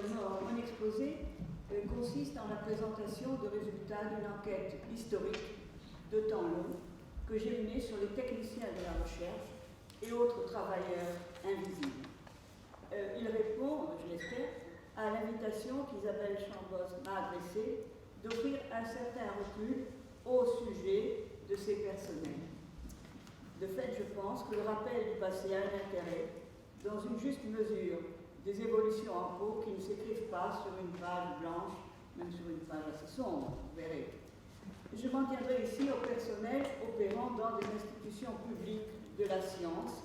mon exposé consiste en la présentation de résultats d'une enquête historique de temps long que j'ai menée sur les techniciens de la recherche et autres travailleurs invisibles. Il répond, je l'espère, à l'invitation qu'Isabelle Chambos m'a adressée d'offrir un certain recul au sujet de ces personnels. De fait, je pense que le rappel du passé a un intérêt dans une juste mesure des évolutions en cours qui ne s'écrivent pas sur une page blanche, même sur une page assez sombre, vous verrez. Je m'en tiendrai ici au personnel opérant dans des institutions publiques de la science.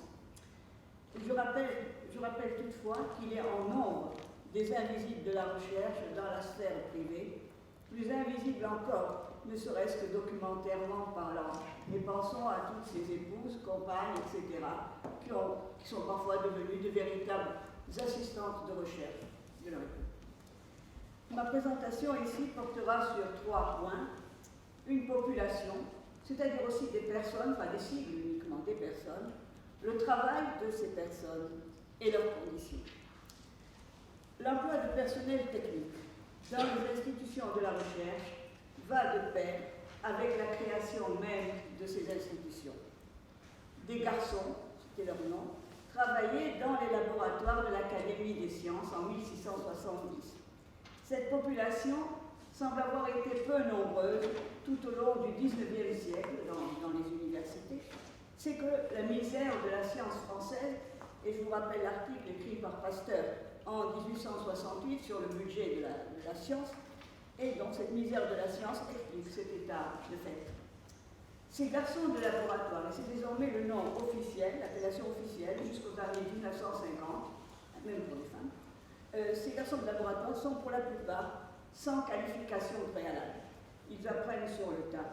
Je rappelle toutefois qu'il y a en nombre des invisibles de la recherche dans la sphère privée, plus invisibles encore, ne serait-ce que documentairement parlant. Et pensons à toutes ces épouses, compagnes, etc., qui sont parfois devenues de véritables assistantes de recherche de leur époque. Ma présentation ici portera sur 3 points. Une population, c'est-à-dire aussi des personnes, pas des cibles uniquement, des personnes, le travail de ces personnes et leurs conditions. L'emploi de personnel technique dans les institutions de la recherche va de pair avec la création même de ces institutions. Des garçons, c'était leur nom, travaillaient dans les laboratoires de l'Académie des sciences en 1670. Cette population semble avoir été peu nombreuse tout au long du XIXe siècle dans les universités. C'est que la misère de la science française, et je vous rappelle l'article écrit par Pasteur en 1868 sur le budget de la science, et donc cette misère de la science explique cet état de fait. Ces garçons de laboratoire, et c'est désormais le nom officiel, l'appellation officielle, jusqu'aux années 1950, même pour les femmes, ces garçons de laboratoire sont pour la plupart sans qualification préalable. Ils apprennent sur le tas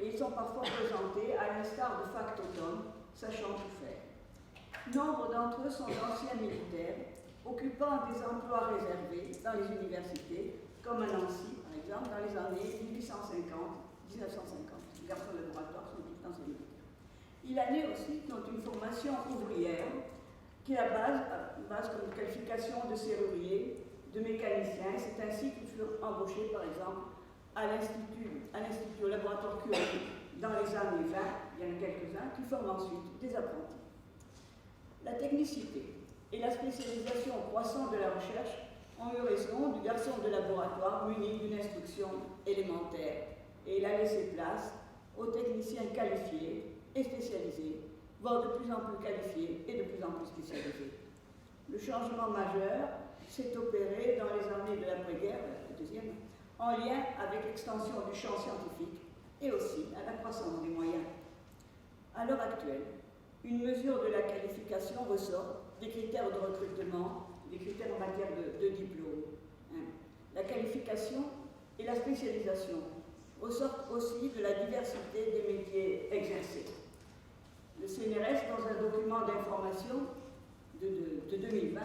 et ils sont parfois présentés à l'instar de factotums, sachant tout faire. Nombre d'entre eux sont d'anciens militaires, occupant des emplois réservés dans les universités, comme à Nancy, par exemple, dans les années 1850-1950. Les garçons de laboratoire sont tous anciens militaires. Il a né aussi dans une formation ouvrière, qui est à base comme qualification de serrurier, de mécanicien. C'est ainsi qu'ils furent embauchés, par exemple, à l'Institut, au laboratoire Curie, dans les années 20, il y en a quelques-uns, qui forment ensuite des apprentis. La technicité et la spécialisation croissante de la recherche ont eu raison du garçon de laboratoire muni d'une instruction élémentaire, et il a laissé place aux techniciens qualifiés et spécialisés, voire de plus en plus qualifiés et de plus en plus spécialisés. Le changement majeur s'est opéré dans les années de l'après-guerre, la deuxième, en lien avec l'extension du champ scientifique et aussi à la croissance des moyens. À l'heure actuelle, une mesure de la qualification ressort des critères de recrutement, des critères en matière de diplôme. La qualification et la spécialisation ressortent aussi de la diversité des métiers exercés. Le CNRS, dans un document d'information de 2020,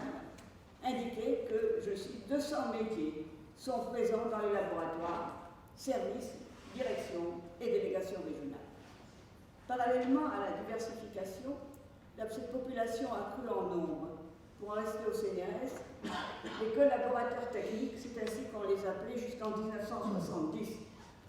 indiquait que, je cite, 200 métiers sont présents dans les laboratoires, services, directions et délégations régionales. Parallèlement à la diversification, cette population a cru en nombre. Pour en rester au CNRS, les collaborateurs techniques, c'est ainsi qu'on les appelait jusqu'en 1970,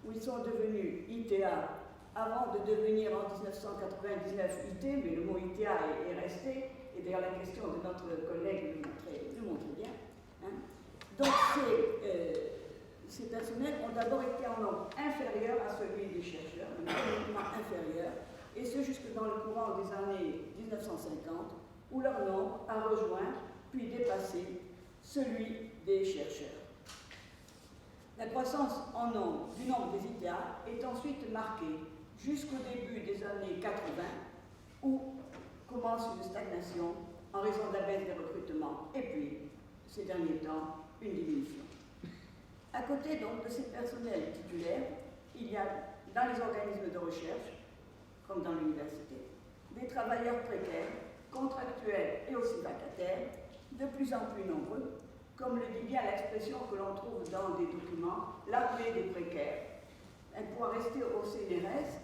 où ils sont devenus ITA avant de devenir en 1999 IT, mais le mot ITA est resté, et d'ailleurs la question de notre collègue le montre bien. Donc ces personnels ont d'abord été en nombre inférieur à celui des chercheurs, nettement inférieur, et ce jusque dans le courant des années 1950, où leur nombre a rejoint puis dépassé celui des chercheurs. La croissance en nombre du nombre des ITA est ensuite marquée jusqu'au début des années 80, où commence une stagnation en raison de la baisse des recrutements, et puis, ces derniers temps, une diminution. À côté donc de ces personnels titulaires, il y a dans les organismes de recherche, comme dans l'université, des travailleurs précaires, contractuels et aussi vacataires, de plus en plus nombreux, comme le dit bien l'expression que l'on trouve dans des documents, l'armée des précaires. Elle pourra rester au CNRS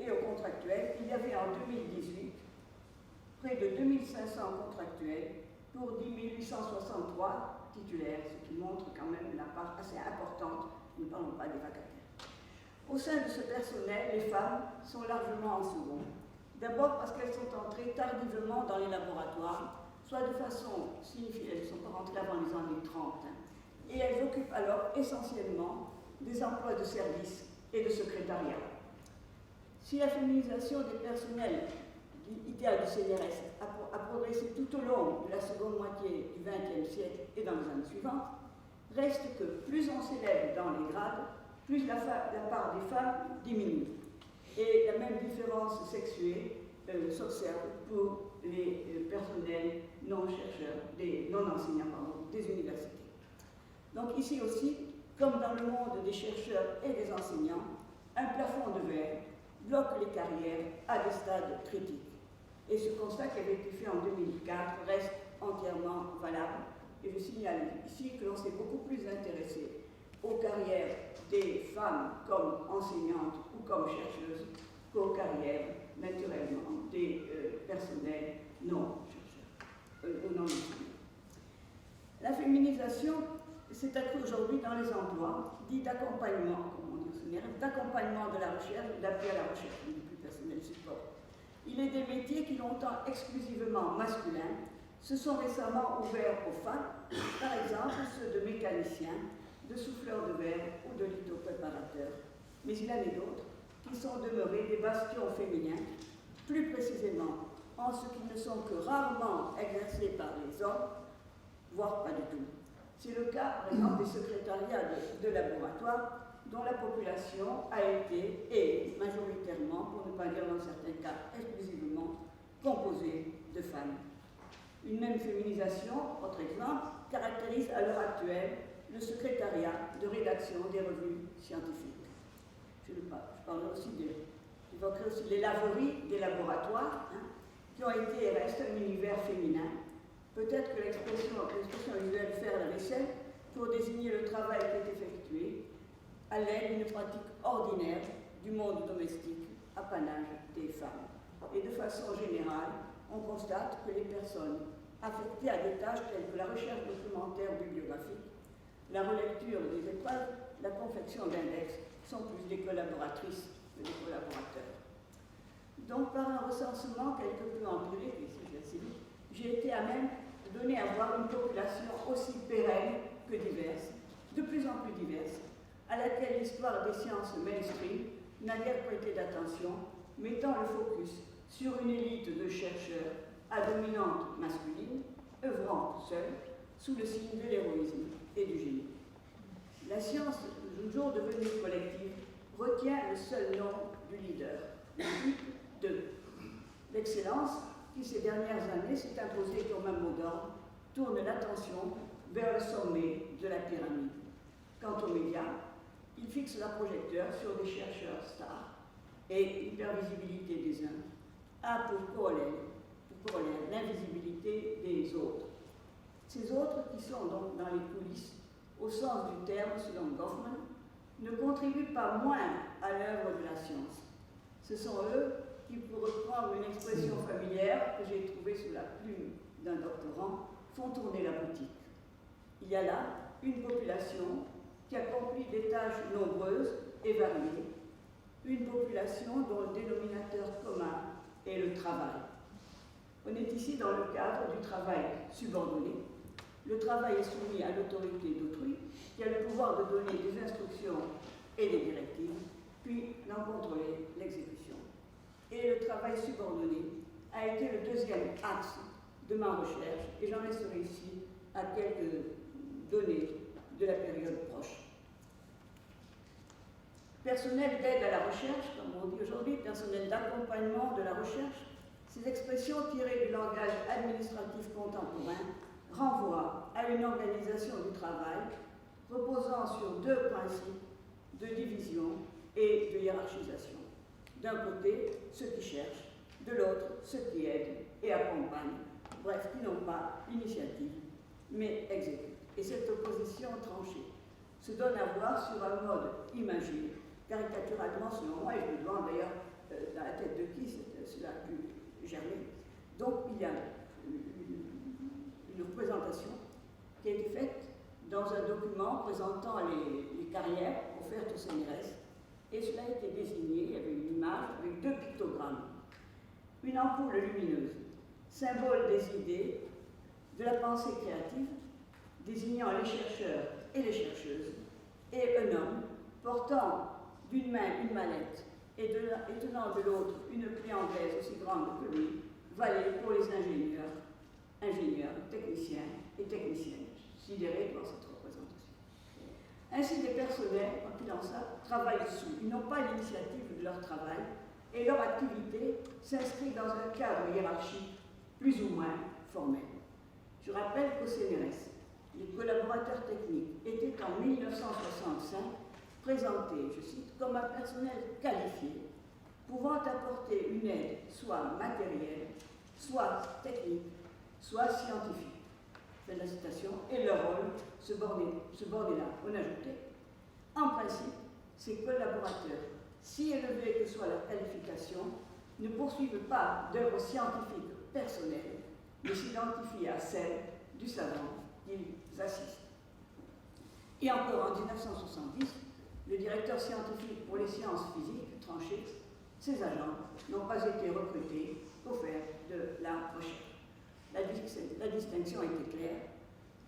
et aux contractuels. Il y avait en 2018 près de 2500 contractuels pour 10 863 titulaires, ce qui montre quand même la part assez importante, nous ne parlons pas des vacataires. Au sein de ce personnel, les femmes sont largement en second. D'abord parce qu'elles sont entrées tardivement dans les laboratoires, soit de façon significative, elles ne sont pas rentrées avant les années 30, et elles occupent alors essentiellement des emplois de service et de secrétariat. Si la féminisation des personnels idéal du CNRS a progressé tout au long de la seconde moitié du XXe siècle et dans les années suivantes, reste que plus on s'élève dans les grades, plus la part des femmes diminue. Et la même différence sexuée s'observe pour les personnels non-chercheurs, non-enseignants, des universités. Donc ici aussi, comme dans le monde des chercheurs et des enseignants, un plafond de verre bloque les carrières à des stades critiques. Et ce constat qui avait été fait en 2004 reste entièrement valable. Et je signale ici que l'on s'est beaucoup plus intéressé aux carrières des femmes comme enseignantes ou comme chercheuses qu'aux carrières, naturellement, des personnels non chercheurs ou non enseignants. La féminisation s'est accrue aujourd'hui dans les emplois dits d'accompagnement, comme on dit au CNRS, d'accompagnement de la recherche, d'appui à la recherche du plus personnel support. Il est des métiers qui, longtemps exclusivement masculins, se sont récemment ouverts aux femmes, par exemple ceux de mécaniciens, de souffleurs de verre ou de lithopréparateur. Mais il y en a d'autres qui sont demeurés des bastions féminins, plus précisément en ce qu'ils ne sont que rarement exercés par les hommes, voire pas du tout. C'est le cas, par exemple, des secrétariats de laboratoire, dont la population a été, et majoritairement, pour ne pas dire dans certains cas exclusivement, composée de femmes. Une même féminisation, autre exemple, caractérise à l'heure actuelle le secrétariat de rédaction des revues scientifiques. Je parlerai aussi j'évoquerai aussi les laveries des laboratoires, qui ont été et restent un univers féminin. Peut-être que l'expression usuelle faire la vaisselle pour désigner le travail qui est effectué à l'aide d'une pratique ordinaire du monde domestique, apanage des femmes. Et de façon générale, on constate que les personnes affectées à des tâches telles que la recherche documentaire bibliographique, la relecture des épreuves, la confection d'index sont plus des collaboratrices que des collaborateurs. Donc, par un recensement quelque peu empirique, et si je vite, j'ai été à même de donner à voir une population aussi pérenne que diverse, de plus en plus diverse, à laquelle l'histoire des sciences mainstream n'a guère prêté d'attention, mettant le focus sur une élite de chercheurs à dominante masculine, œuvrant seuls sous le signe de l'héroïsme et du génie. La science, toujours devenue collective, retient le seul nom du leader, le type 2. L'excellence, qui ces dernières années s'est imposée comme un mot d'ordre, tourne l'attention vers le sommet de la pyramide. Quant aux médias, ils fixent leur projecteur sur des chercheurs stars et l'hypervisibilité des uns a pour corollaire l'invisibilité des autres. Ces autres, qui sont donc dans les coulisses, au sens du terme selon Goffman, ne contribuent pas moins à l'œuvre de la science. Ce sont eux qui, pour reprendre une expression familière que j'ai trouvée sous la plume d'un doctorant, font tourner la boutique. Il y a là une population qui accomplit des tâches nombreuses et variées, une population dont le dénominateur commun est le travail. On est ici dans le cadre du travail subordonné. Le travail est soumis à l'autorité d'autrui, qui a le pouvoir de donner des instructions et des directives, puis d'en contrôler l'exécution. Et le travail subordonné a été le deuxième axe de ma recherche, et j'en resterai ici à quelques données de la période proche. Personnel d'aide à la recherche, comme on dit aujourd'hui, personnel d'accompagnement de la recherche, ces expressions tirées du langage administratif contemporain renvoient à une organisation du travail reposant sur deux principes de division et de hiérarchisation. D'un côté, ceux qui cherchent, de l'autre, ceux qui aident et accompagnent, bref, qui n'ont pas l'initiative, mais exécutent. Et cette opposition tranchée se donne à voir sur un mode imagé, caricaturalement selon moi, et je me demande d'ailleurs dans la tête de qui cela a pu germer. Donc il y a une représentation qui a été faite dans un document présentant les carrières offertes au CNRS, et cela a été désigné, il y avait une image avec 2 pictogrammes. Une ampoule lumineuse, symbole des idées, de la pensée créative, désignant les chercheurs et les chercheuses, et un homme portant d'une main une mallette et tenant de l'autre une clé anglaise aussi grande que lui, valait pour les ingénieurs, techniciens et techniciennes, sidérés par cette représentation. Ainsi, les personnels, en pilant ça, travaillent dessous. Ils n'ont pas l'initiative de leur travail et leur activité s'inscrit dans un cadre hiérarchique plus ou moins formel. Je rappelle qu'au CNRS, les collaborateurs techniques étaient en 1965 présentés, je cite, comme un personnel qualifié, pouvant apporter une aide soit matérielle, soit technique, soit scientifique. Fin de la citation, et leur rôle se bornait là. On ajoutait, en principe, ces collaborateurs, si élevés que soit leur qualification, ne poursuivent pas d'œuvres scientifiques personnelles, mais s'identifient à celles du savant qu'ils assistent. Et encore en 1970, le directeur scientifique pour les sciences physiques tranché, ces agents n'ont pas été recrutés pour faire de la recherche. La distinction était claire.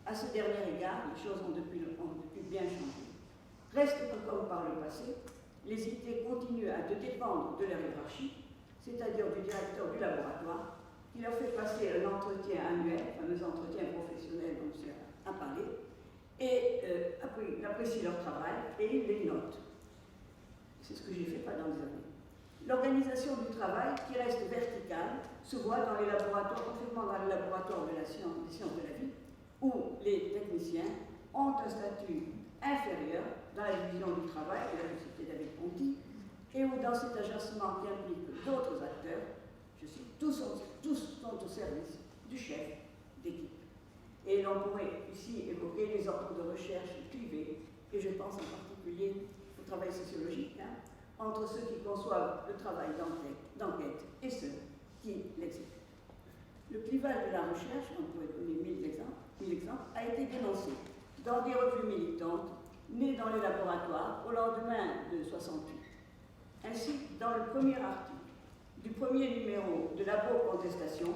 À ce dernier égard, les choses ont depuis bien changé. Reste que, comme par le passé, les idées continuent à dépendre de leur hiérarchie, c'est-à-dire du directeur du laboratoire, qui leur fait passer un entretien annuel, le fameux entretien professionnel dont je a parlé, et il apprécie leur travail et il les note. C'est ce que j'ai fait pendant des années. L'organisation du travail, qui reste verticale, se voit dans les laboratoires, parfaitement dans les laboratoires des sciences de la vie, où les techniciens ont un statut inférieur dans la division du travail de la société David-Ponty, et où dans cet agencement qui implique d'autres acteurs, je cite, tous sont au service du chef d'équipe. Et l'on pourrait ici évoquer les ordres de recherche privés, et je pense en particulier au travail sociologique, entre ceux qui conçoivent le travail d'enquête et ceux qui l'exécutent. Le clivage de la recherche, on pourrait donner 1000 exemples, a été dénoncé dans des revues militantes nées dans les laboratoires au lendemain de 68. Ainsi, dans le premier article du premier numéro de Labo Contestation,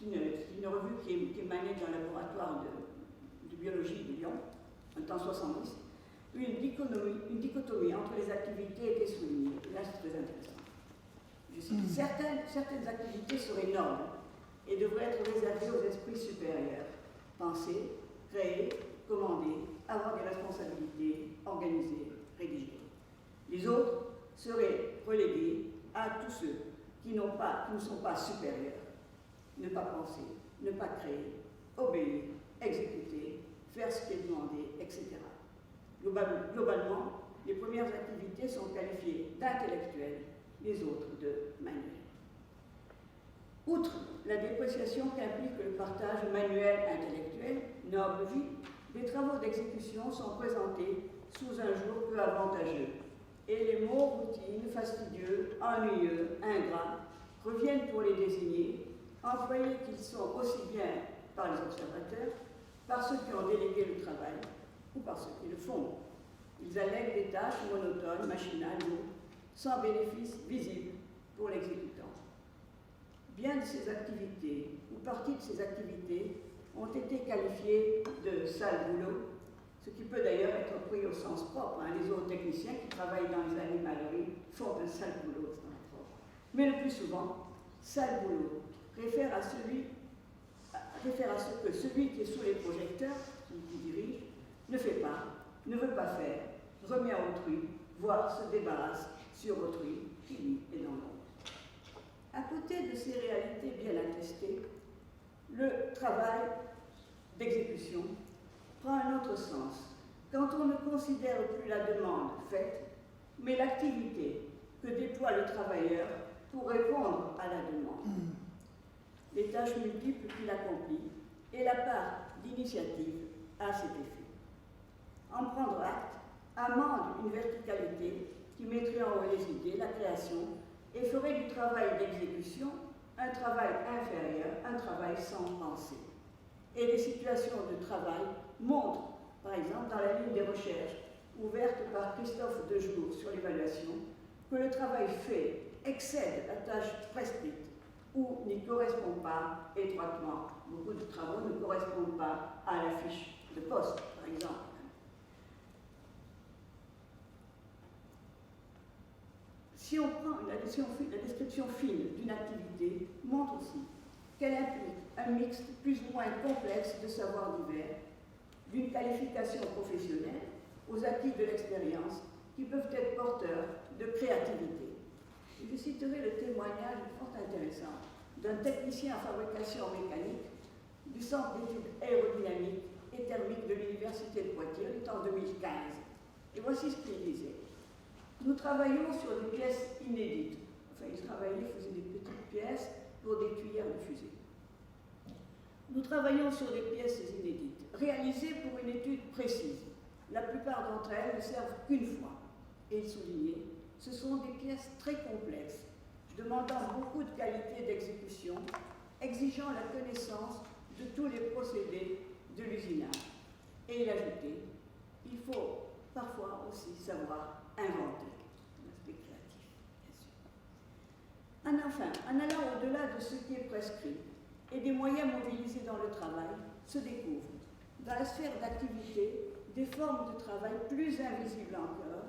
une revue qui émanait d'un laboratoire de biologie de Lyon, en temps 70, une dichotomie entre les activités était soulignée. Là, c'est très intéressant. Je cite, certaines activités seraient nobles et devraient être réservées aux esprits supérieurs. Penser, créer, commander, avoir des responsabilités, organiser, rédiger. Les autres seraient relégués à tous ceux qui ne sont pas supérieurs. Ne pas penser, ne pas créer, obéir, exécuter, faire ce qui est demandé, etc. Globalement, les premières activités sont qualifiées d'intellectuelles, les autres de manuelles. Outre la dépréciation qu'implique le partage manuel-intellectuel, noble vie, les travaux d'exécution sont présentés sous un jour peu avantageux, et les mots routines, fastidieux, ennuyeux, ingrats reviennent pour les désigner, employés qu'ils sont aussi bien par les observateurs, par ceux qui ont délégué le travail, ou par ceux qui le font. Ils allèguent des tâches monotones, machinales, sans bénéfice visible pour l'exécutant. Bien de ces activités, ou partie de ces activités, ont été qualifiées de sale boulot, ce qui peut d'ailleurs être pris au sens propre. Les autres techniciens qui travaillent dans les animaleries font un sale boulot au sens propre. Mais le plus souvent, sale boulot réfère à ce que celui qui est sous les projecteurs, celui qui dirige, ne fait pas, ne veut pas faire, remet à autrui, voire se débarrasse sur autrui, qui lui est dans l'ombre. À côté de ces réalités bien attestées, le travail d'exécution prend un autre sens quand on ne considère plus la demande faite, mais l'activité que déploie le travailleur pour répondre à la demande. Les tâches multiples qu'il accomplit et la part d'initiative à cet effet. En prendre acte amende une verticalité qui mettrait en haut les idées, la création, et ferait du travail d'exécution un travail inférieur, un travail sans pensée. Et les situations de travail montrent par exemple dans la ligne des recherches ouverte par Christophe Dejour sur l'évaluation, que le travail fait excède la tâche prescrite ou n'y correspond pas étroitement. Beaucoup de travaux ne correspondent pas à la fiche de poste, par exemple. Si on prend la description fine d'une activité, montre aussi qu'elle implique un mix plus ou moins complexe de savoirs divers, d'une qualification professionnelle aux acquis de l'expérience qui peuvent être porteurs de créativité. Et je citerai le témoignage fort intéressant d'un technicien en fabrication mécanique du Centre d'études aérodynamiques et thermiques de l'Université de Poitiers, il est en 2015. Et voici ce qu'il disait. Nous travaillons sur des pièces inédites. Enfin, il faisait des petites pièces pour des cuillères de fusée. Nous travaillons sur des pièces inédites, réalisées pour une étude précise. La plupart d'entre elles ne servent qu'une fois. Et il soulignait, ce sont des pièces très complexes, demandant beaucoup de qualité d'exécution, exigeant la connaissance de tous les procédés de l'usinage. Et il ajoutait, il faut parfois aussi savoir inventer, l'aspect créatif, bien sûr. Enfin, en allant au-delà de ce qui est prescrit et des moyens mobilisés dans le travail, se découvrent, dans la sphère d'activité, des formes de travail plus invisibles encore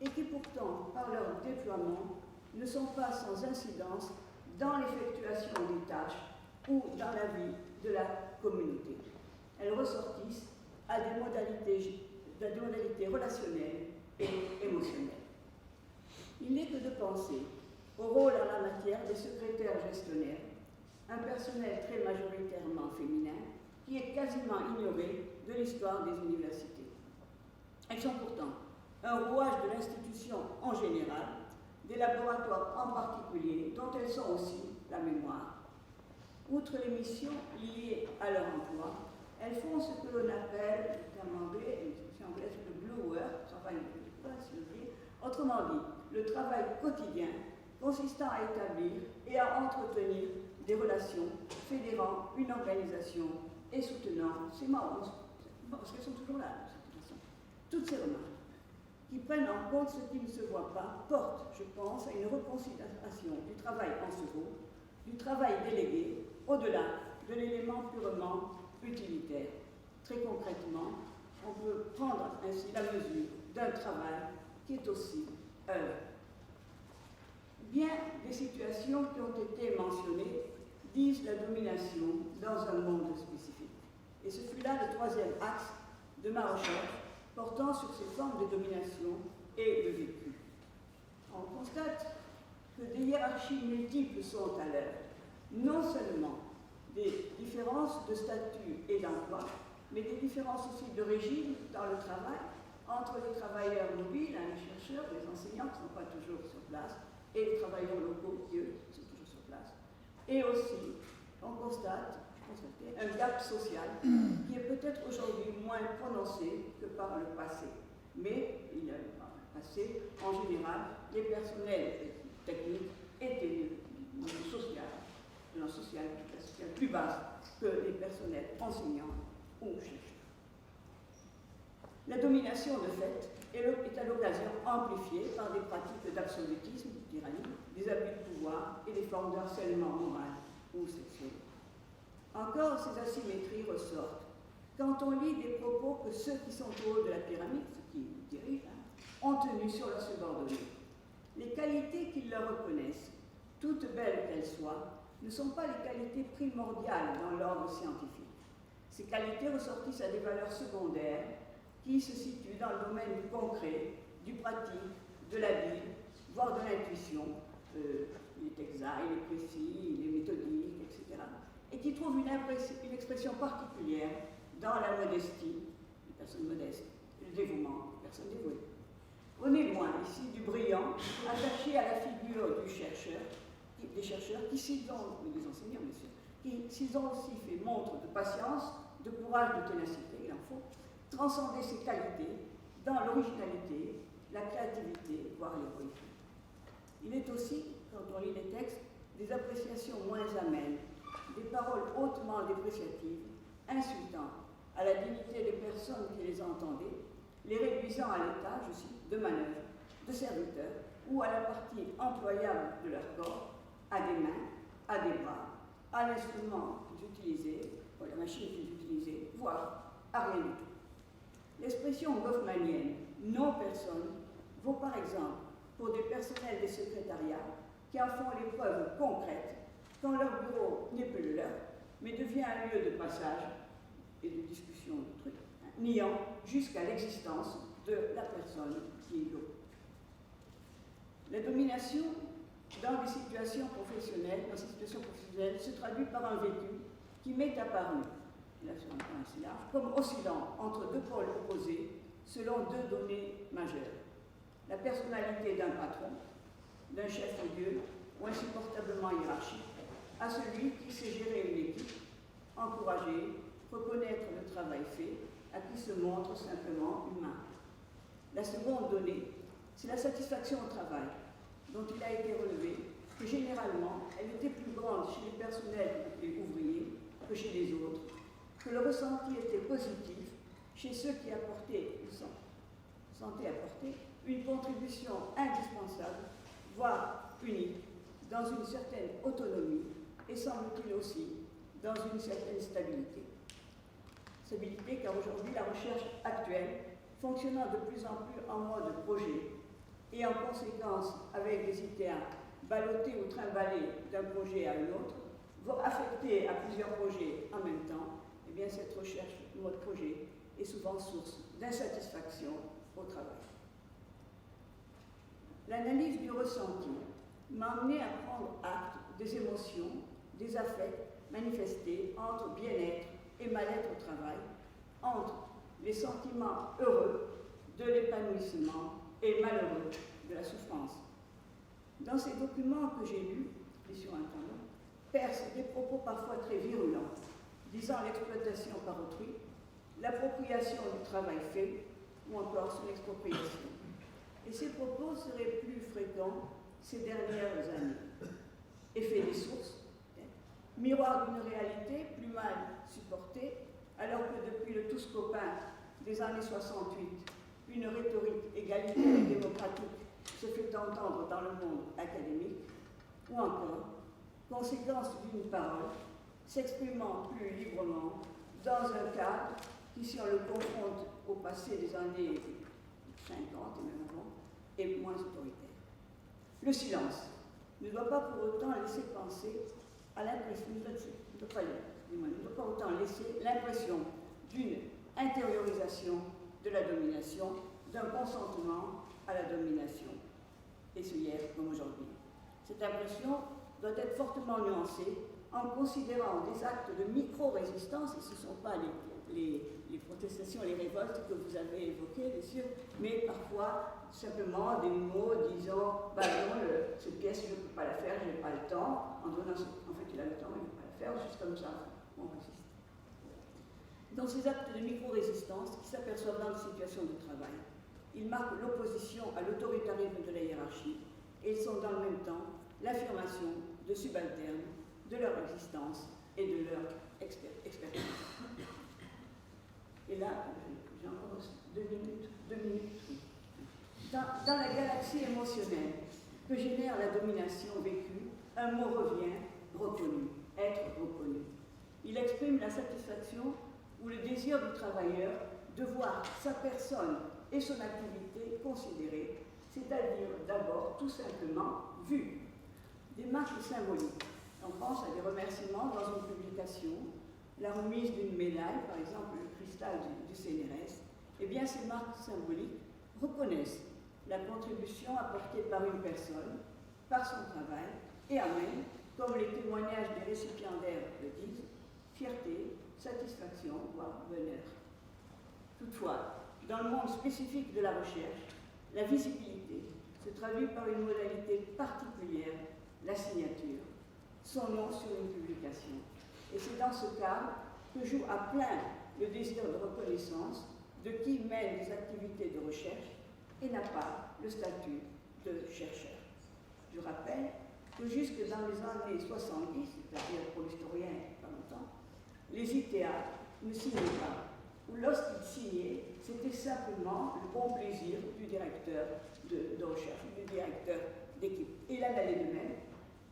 et qui pourtant, par leur déploiement, ne sont pas sans incidence dans l'effectuation des tâches ou dans la vie de la communauté. Elles ressortissent à des modalités relationnelles et émotionnelles. Il n'est que de penser au rôle en la matière des secrétaires gestionnaires, un personnel très majoritairement féminin qui est quasiment ignoré de l'histoire des universités. Elles sont pourtant un rouage de l'institution en général, des laboratoires en particulier, dont elles sont aussi la mémoire. Outre les missions liées à leur emploi, elles font ce que l'on appelle, en anglais, le blue work, travail autrement dit, le travail quotidien consistant à établir et à entretenir des relations fédérant une organisation et soutenant ses membres, parce qu'elles sont toujours là, de toute façon. Toutes ces remarques qui prennent en compte ce qui ne se voit pas portent, je pense, à une reconsidération du travail en second, du travail délégué, au-delà de l'élément purement utilitaire. Très concrètement, on peut prendre ainsi la mesure d'un travail qui est aussi œuvre. Bien des situations qui ont été mentionnées disent la domination dans un monde spécifique. Et ce fut là le troisième axe de ma recherche, portant sur ces formes de domination et de vécu. On constate que des hiérarchies multiples sont à l'œuvre, non seulement des différences de statut et d'emploi, mais des différences aussi de régime dans le travail entre les travailleurs mobiles, les chercheurs, les enseignants qui ne sont pas toujours sur place, et les travailleurs locaux qui, eux, sont toujours sur place. Et aussi, on constate un gap social qui est peut-être aujourd'hui moins prononcé que par le passé. Mais il a, par le passé, en général, les personnels techniques étaient de la sociale plus basse que les personnels enseignants ou chercheurs. La domination, de fait, est à l'occasion amplifiée par des pratiques d'absolutisme, de tyrannie, des abus de pouvoir et des formes de harcèlement moral ou sexuel. Encore, ces asymétries ressortent quand on lit des propos que ceux qui sont au haut de la pyramide, ceux qui dirigent, ont tenus sur leurs subordonnés. Les qualités qu'ils leur reconnaissent, toutes belles qu'elles soient, ne sont pas les qualités primordiales dans l'ordre scientifique. Ces qualités ressortissent à des valeurs secondaires qui se situent dans le domaine du concret, du pratique, de la vie, voire de l'intuition. Il est exact, il est précis, il est méthodique, etc. Et qui trouvent une expression particulière dans la modestie des personnes modestes, le dévouement des personnes dévouées. On est loin ici du brillant, attaché à la figure du chercheur, des chercheurs qui, s'ils ont, mais des enseignants bien sûr, qui, s'ils ont aussi fait montre de patience, de courage, de ténacité, il en faut, transcender ces qualités dans l'originalité, la créativité, voire l'héroïsme. Il est aussi, quand on lit les textes, des appréciations moins amènes, des paroles hautement dépréciatives, insultantes, à la dignité des personnes qui les entendaient, les réduisant à l'état, je cite, de manœuvres, de serviteurs, ou à la partie employable de leur corps, à des mains, à des bras, à l'instrument qu'ils utilisaient, ou à la machine qu'ils utilisaient, voire à rien du tout. L'expression goffmanienne « non-personne » vaut par exemple pour des personnels des secrétariats qui en font les preuves concrètes quand leur bureau n'est plus le leur, mais devient un lieu de passage et de discussion de trucs, niant jusqu'à l'existence de la personne qui y occupe. La domination dans des situations professionnelles, se traduit par un vécu qui m'est apparu, là sur un point assez large, comme oscillant entre deux pôles opposés selon deux données majeures. La personnalité d'un patron, d'un chef odieux ou insupportablement hiérarchique, à celui qui sait gérer une équipe, encourager, reconnaître le travail fait, à qui se montre simplement humain. La seconde donnée, c'est la satisfaction au travail, dont il a été relevé que généralement, elle était plus grande chez les personnels et ouvriers que chez les autres, que le ressenti était positif chez ceux qui sentaient apporter une contribution indispensable, voire unique, dans une certaine autonomie et semble-t-il aussi dans une certaine stabilité. Stabilité car aujourd'hui la recherche actuelle, fonctionnant de plus en plus en mode projet et en conséquence avec des ITA ballottés ou trimballés d'un projet à un autre, voire affectés à plusieurs projets en même temps, eh bien cette recherche mode projet est souvent source d'insatisfaction au travail. L'analyse du ressenti m'a amené à prendre acte des émotions, des affects manifestés entre bien-être et mal-être au travail, entre les sentiments heureux de l'épanouissement et malheureux de la souffrance. Dans ces documents que j'ai lus, et sur un temps long, percent des propos parfois très virulents, disant l'exploitation par autrui, l'appropriation du travail fait, ou encore son expropriation. Et ces propos seraient plus fréquents ces dernières années. Effet des sources, miroir d'une réalité plus mal supportée, alors que depuis le tous copain des années 68, une rhétorique égalitaire et démocratique se fait entendre dans le monde académique, ou encore conséquence d'une parole s'exprimant plus librement dans un cadre qui, si on le confronte au passé des années 50 et même avant, est moins autoritaire. Le silence ne doit pas pour autant laisser penser à l'impression, ne doit pas autant laisser l'impression d'une intériorisation de la domination, d'un consentement à la domination, et ce hier comme aujourd'hui. Cette impression doit être fortement nuancée en considérant des actes de micro-résistance, et ce ne sont pas les protestations, les révoltes que vous avez évoquées, bien sûr, mais parfois simplement des mots disant bah non, cette pièce, je ne peux pas la faire, je n'ai pas le temps, en fait il a le temps, il ne peut pas la faire, juste comme ça, on résiste. Dans ces actes de micro-résistance qui s'aperçoivent dans les situations de travail, ils marquent l'opposition à l'autoritarisme de la hiérarchie et ils sont dans le même temps l'affirmation de subalternes, de leur existence et de leur expertise. Et là, j'ai encore 2 minutes. Dans la galaxie émotionnelle que génère la domination vécue, un mot revient, reconnu, être reconnu. Il exprime la satisfaction ou le désir du travailleur de voir sa personne et son activité considérées, c'est-à-dire d'abord tout simplement vues. Des marques symboliques. On pense à des remerciements dans une publication, la remise d'une médaille, par exemple le cristal du CNRS. Eh bien, ces marques symboliques reconnaissent la contribution apportée par une personne, par son travail, et amènent, comme les témoignages des récipiendaires le disent, fierté, satisfaction, voire bonheur. Toutefois, dans le monde spécifique de la recherche, la visibilité se traduit par une modalité particulière, la signature, son nom sur une publication. Et c'est dans ce cadre que joue à plein le désir de reconnaissance de qui mène des activités de recherche et n'a pas le statut de chercheur. Je rappelle que jusque dans les années 70, c'est-à-dire pour l'historien pas longtemps, les ITA ne signaient pas où lorsqu'il signait, c'était simplement le bon plaisir du directeur de recherche, du directeur d'équipe. Et il en allait de même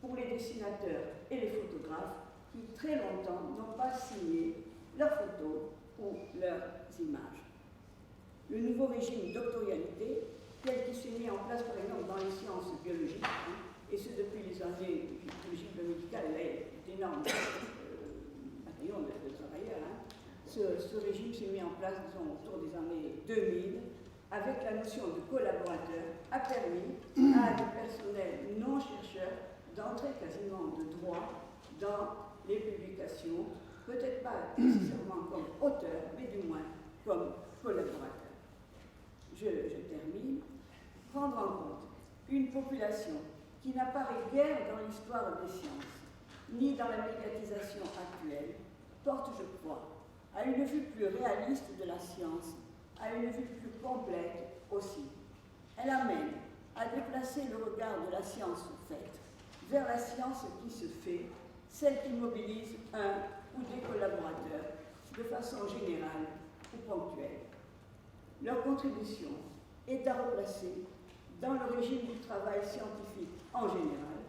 pour les dessinateurs et les photographes qui très longtemps n'ont pas signé leurs photos ou leurs images. Le nouveau régime doctorialité, tel qu'il s'est mis en place par exemple dans les sciences biologiques, et ce depuis les années du régime biomédical, il y a d'énormes bataillons de travailleurs, ce régime s'est mis en place, disons, autour des années 2000, avec la notion de collaborateur, a permis à des personnels non chercheurs d'entrer quasiment de droit dans les publications, peut-être pas nécessairement comme auteur, mais du moins comme collaborateur. Je termine. Prendre en compte une population qui n'apparaît guère dans l'histoire des sciences, ni dans la médiatisation actuelle, porte, je crois, à une vue plus réaliste de la science, à une vue plus complète aussi. Elle amène à déplacer le regard de la science faite vers la science qui se fait, celle qui mobilise un ou des collaborateurs de façon générale ou ponctuelle. Leur contribution est à replacer dans le régime du travail scientifique en général,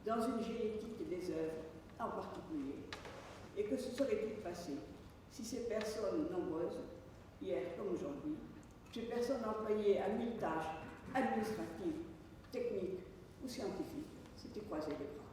dans une génétique des œuvres en particulier, et que se serait-il passé si ces personnes nombreuses, hier comme aujourd'hui, ces personnes employées à 1000 tâches administratives, techniques ou scientifiques, s'étaient croisées les bras.